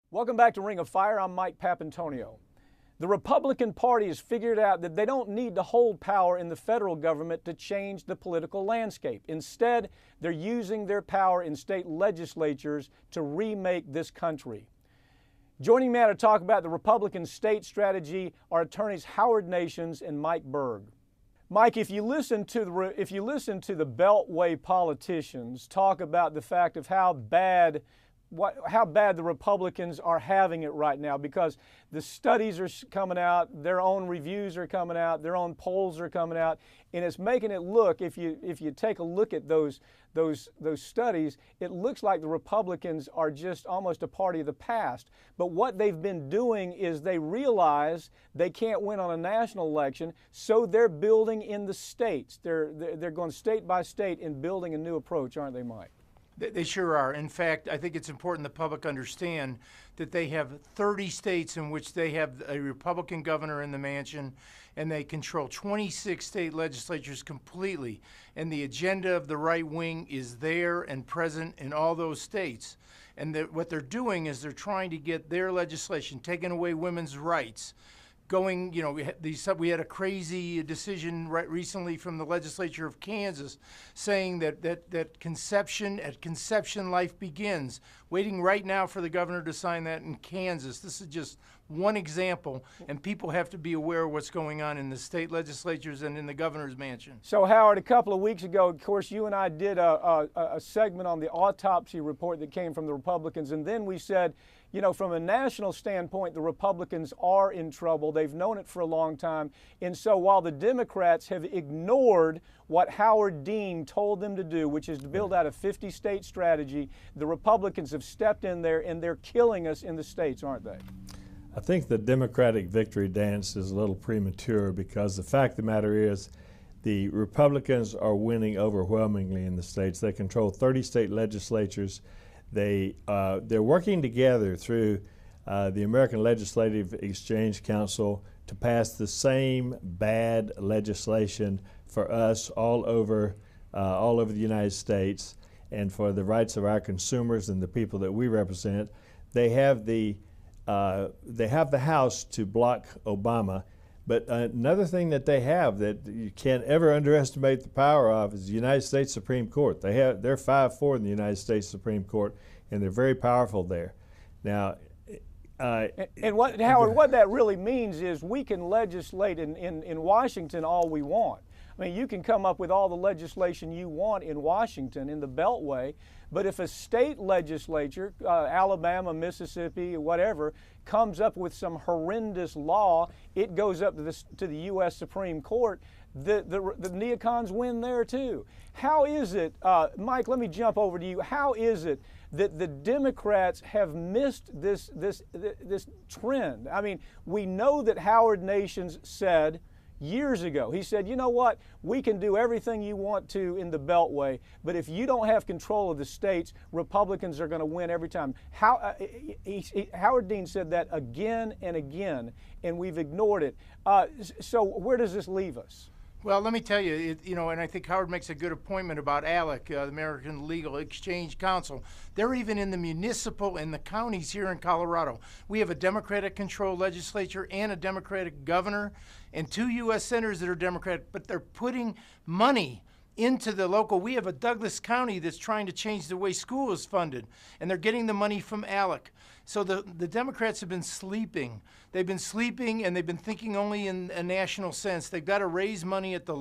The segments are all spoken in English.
Welcome back to Ring of Fire. I'm Mike Papantonio. The Republican Party has figured out that they don't need to hold power in the federal government to change the political landscape. Instead, they're using their power in state legislatures to remake this country. Joining me now to talk about the Republican state strategy are attorneys Howard Nations and Mike Berg. Mike, if you listen to the Beltway politicians talk about the fact of how bad the Republicans are having it right now, because the studies are coming out, their own reviews are coming out, their own polls are coming out, and it's making it look, if you take a look at those studies, it looks like the Republicans are just almost a party of the past. But what they've been doing is they realize they can't win on a national election, so they're building in the states. They're going state by state and building a new approach, aren't they, Mike? They sure are. In fact, I think it's important the public understand that they have 30 states in which they have a Republican governor in the mansion, and they control 26 state legislatures completely. And the agenda of the right wing is there and present in all those states. And what they're doing is they're trying to get their legislation, taking away women's rights, going, we had a crazy decision recently from the legislature of Kansas saying that conception life begins. Waiting right now for the governor to sign that in Kansas. This is just one example, and people have to be aware of what's going on in the state legislatures and in the governor's mansion. So, Howard, a couple of weeks ago, of course, you and I did a segment on the autopsy report that came from the Republicans, and then we said, from a national standpoint, the Republicans are in trouble. They've known it for a long time. And so while the Democrats have ignored what Howard Dean told them to do, which is to build out a 50-state strategy, the Republicans have stepped in there, and they're killing us in the states, aren't they? I think the Democratic victory dance is a little premature, because the fact of the matter is the Republicans are winning overwhelmingly in the states. They control 30 state legislatures. They're working together through the American Legislative Exchange Council to pass the same bad legislation for us all over the United States, and for the rights of our consumers and the people that we represent. They have the House to block Obama. But another thing that they have that you can't ever underestimate the power of is the United States Supreme Court. They're 5-4 in the United States Supreme Court, and they're very powerful there. Now, Howard, what that really means is we can legislate in Washington all we want. I mean, you can come up with all the legislation you want in Washington, in the Beltway, but if a state legislature, Alabama, Mississippi, whatever, comes up with some horrendous law, it goes up to the U.S. Supreme Court. The neocons win there too. How is it, Mike, let me jump over to you. How is it that the Democrats have missed this trend? I mean, we know that Howard Nations said years ago, he said, you know what, we can do everything you want to in the Beltway, but if you don't have control of the states, Republicans are going to win every time. Howard Dean said that again and again, and we've ignored it. So where does this leave us? Well, let me tell you, and I think Howard makes a good appointment about ALEC, the American Legal Exchange Council. They're even in the municipal and the counties here in Colorado. We have a Democratic-controlled legislature and a Democratic governor and 2 U.S. senators that are Democratic, but they're putting money into the local. We have a Douglas County that's trying to change the way school is funded, and they're getting the money from ALEC. So the Democrats have been sleeping. They've been sleeping, and they've been thinking only in a national sense. They've got to raise money at the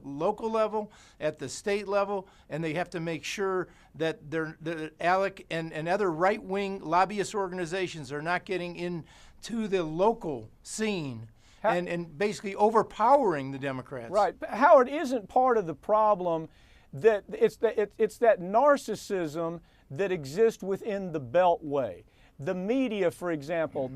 local level, at the state level, and they have to make sure that ALEC and other right-wing lobbyist organizations are not getting into the local scene and basically overpowering the Democrats. Right. But Howard, isn't part of the problem that it's that narcissism that exists within the Beltway? The media, for example,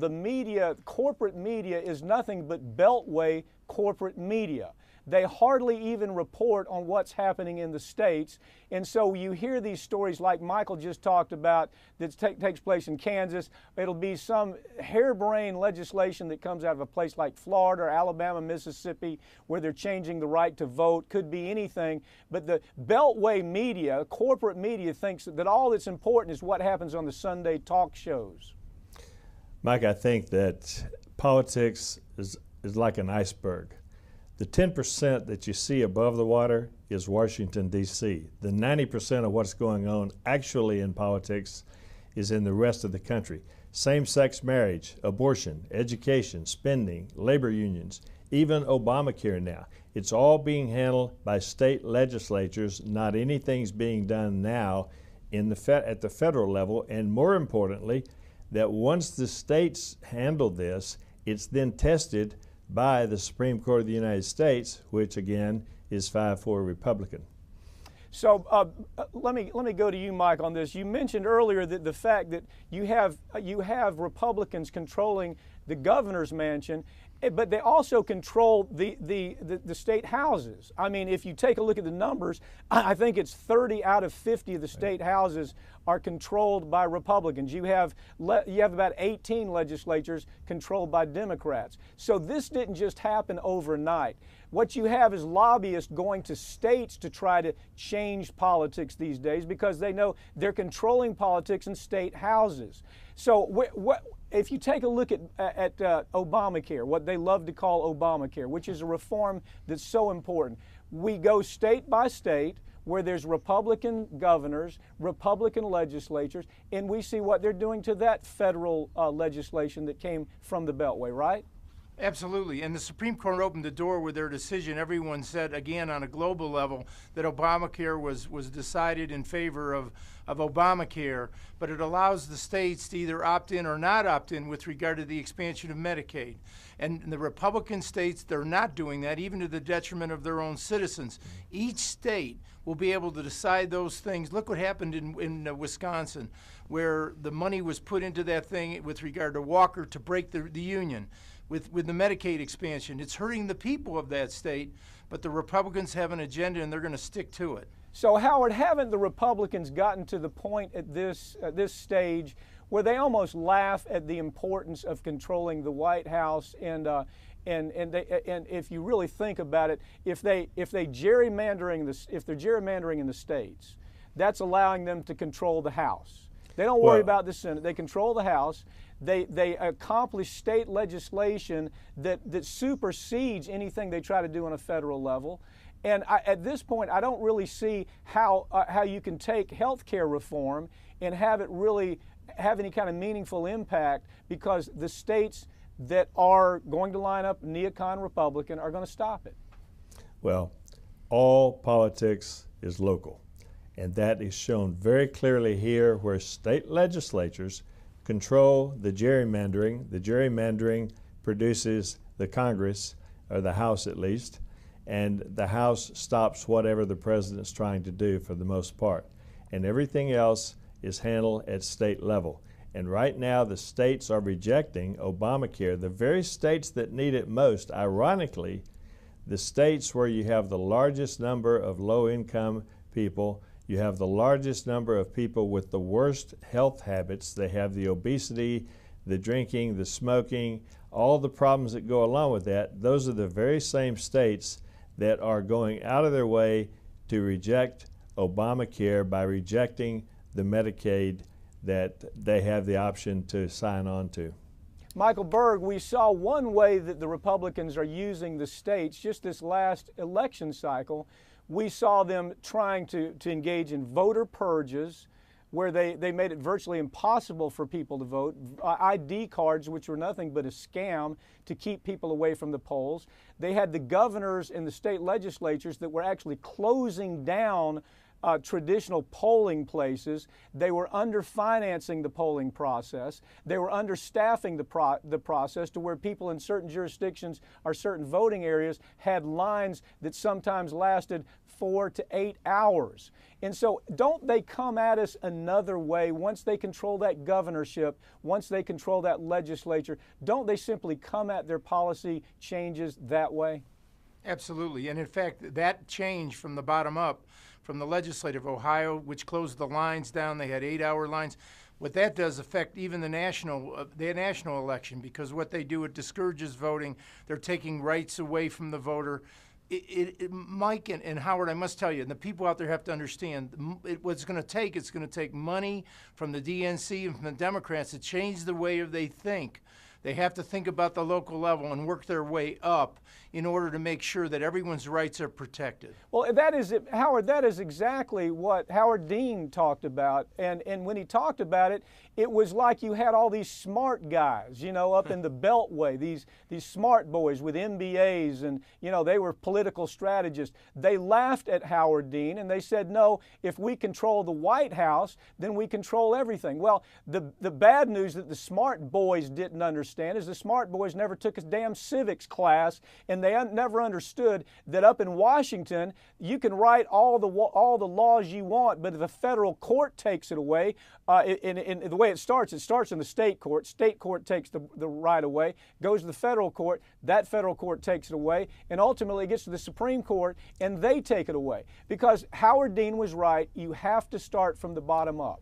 corporate media is nothing but Beltway corporate media. They hardly even report on what's happening in the states. And so you hear these stories like Michael just talked about that takes place in Kansas. It'll be some harebrained legislation that comes out of a place like Florida or Alabama, Mississippi, where they're changing the right to vote. Could be anything. But the Beltway media, corporate media, thinks that all that's important is what happens on the Sunday talk shows. Mike, I think that politics is like an iceberg. The 10% that you see above the water is Washington, D.C. The 90% of what's going on actually in politics is in the rest of the country. Same-sex marriage, abortion, education, spending, labor unions, even Obamacare now. It's all being handled by state legislatures. Not anything's being done now at the federal level. And more importantly, that once the states handle this, it's then tested by the Supreme Court of the United States, which again is 5-4 Republican. So let me go to you, Mike, on this. You mentioned earlier that the fact that you have Republicans controlling the governor's mansion, but they also control the state houses. I mean, if you take a look at the numbers, I think it's 30 out of 50 of the state houses are controlled by Republicans. You have about 18 legislatures controlled by Democrats. So this didn't just happen overnight. What you have is lobbyists going to states to try to change politics these days because they know they're controlling politics in state houses. So if you take a look at Obamacare, what they love to call Obamacare, which is a reform that's so important, we go state by state where there's Republican governors, Republican legislatures, and we see what they're doing to that federal legislation that came from the Beltway, right? Absolutely. And the Supreme Court opened the door with their decision. Everyone said, again, on a global level, that Obamacare was decided in favor of Obamacare, but it allows the states to either opt in or not opt in with regard to the expansion of Medicaid. And the Republican states, they're not doing that, even to the detriment of their own citizens. Each state will be able to decide those things. Look what happened in Wisconsin, where the money was put into that thing with regard to Walker to break the union. With the Medicaid expansion, it's hurting the people of that state, but the Republicans have an agenda and they're going to stick to it. So, Howard, haven't the Republicans gotten to the point at this stage where they almost laugh at the importance of controlling the White House? And if you really think about it, if they're gerrymandering in the states, that's allowing them to control the House. They don't worry about the Senate. They control the House. They accomplish state legislation that supersedes anything they try to do on a federal level. And at this point, I don't really see how you can take health care reform and have it really have any kind of meaningful impact, because the states that are going to line up neocon Republican are going to stop it. Well, all politics is local. And that is shown very clearly here, where state legislatures control the gerrymandering. The gerrymandering produces the Congress, or the House at least, and the House stops whatever the president's trying to do for the most part. And everything else is handled at state level. And right now the states are rejecting Obamacare, the very states that need it most. Ironically, the states where you have the largest number of low-income people, you have the largest number of people with the worst health habits. They have the obesity, the drinking, the smoking, all the problems that go along with that. Those are the very same states that are going out of their way to reject Obamacare by rejecting the Medicaid that they have the option to sign on to. Michael Berg, we saw one way that the Republicans are using the states just this last election cycle. We saw them trying to engage in voter purges, where they made it virtually impossible for people to vote. ID cards, which were nothing but a scam to keep people away from the polls. They had the governors and the state legislatures that were actually closing down traditional polling places. They were underfinancing the polling process. They were understaffing the process to where people in certain jurisdictions or certain voting areas had lines that sometimes lasted 4 to 8 hours. And so don't they come at us another way once they control that governorship, once they control that legislature? Don't they simply come at their policy changes that way? Absolutely. And in fact, that change from the bottom up, from the legislative, Ohio, which closed the lines down, they had 8-hour lines. What that does affect even the national election, because what they do, it discourages voting. They're taking rights away from the voter. Mike and Howard, I must tell you, and the people out there have to understand, it's going to take money from the DNC and from the Democrats to change the way they think. They have to think about the local level and work their way up in order to make sure that everyone's rights are protected. Well, Howard, that is exactly what Howard Dean talked about. And when he talked about it, it was like you had all these smart guys, you know, up in the Beltway, these smart boys with MBAs, and, you know, they were political strategists. They laughed at Howard Dean and they said, no, if we control the White House, then we control everything. Well, the bad news that the smart boys didn't understand is the smart boys never took a damn civics class, and they never understood that up in Washington, you can write all the laws you want, but if a federal court takes it away, in the way it starts in the state court. State court takes the right away, goes to the federal court, that federal court takes it away, and ultimately it gets to the Supreme Court, and they take it away. Because Howard Dean was right, you have to start from the bottom up.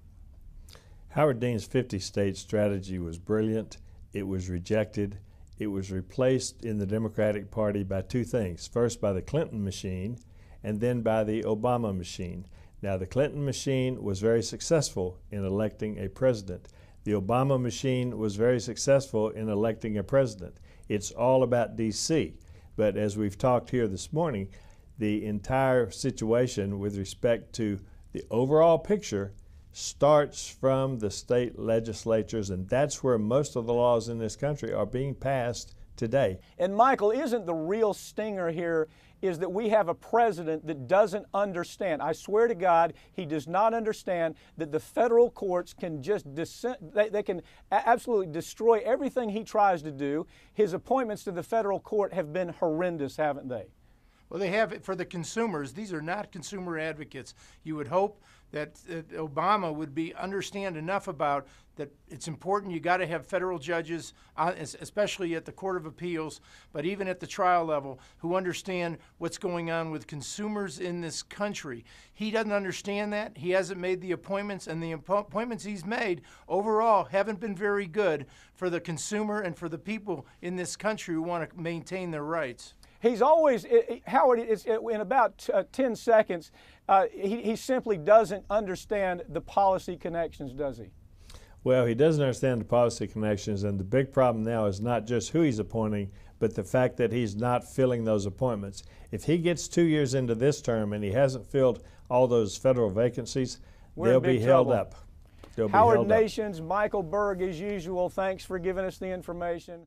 Howard Dean's 50-state strategy was brilliant. It was rejected. It was replaced in the Democratic Party by two things. First, by the Clinton machine, and then by the Obama machine. Now, the Clinton machine was very successful in electing a president. The Obama machine was very successful in electing a president. It's all about D.C. But as we've talked here this morning, the entire situation with respect to the overall picture starts from the state legislatures, and that's where most of the laws in this country are being passed today. And Michael, isn't the real stinger here is that we have a president that doesn't understand. I swear to God, he does not understand that the federal courts can just they can absolutely destroy everything he tries to do. His appointments to the federal court have been horrendous, haven't they? Well, they have it for the consumers. These are not consumer advocates. You would hope that Obama would understand enough about that it's important. You got to have federal judges, especially at the Court of Appeals, but even at the trial level, who understand what's going on with consumers in this country. He doesn't understand that. He hasn't made the appointments, and the appointments he's made overall haven't been very good for the consumer and for the people in this country who want to maintain their rights. He's always, Howard, in about 10 seconds, he simply doesn't understand the policy connections, does he? Well, he doesn't understand the policy connections, and the big problem now is not just who he's appointing, but the fact that he's not filling those appointments. If he gets 2 years into this term and he hasn't filled all those federal vacancies, they'll be held up. Howard Nations, Michael Berg, as usual, thanks for giving us the information.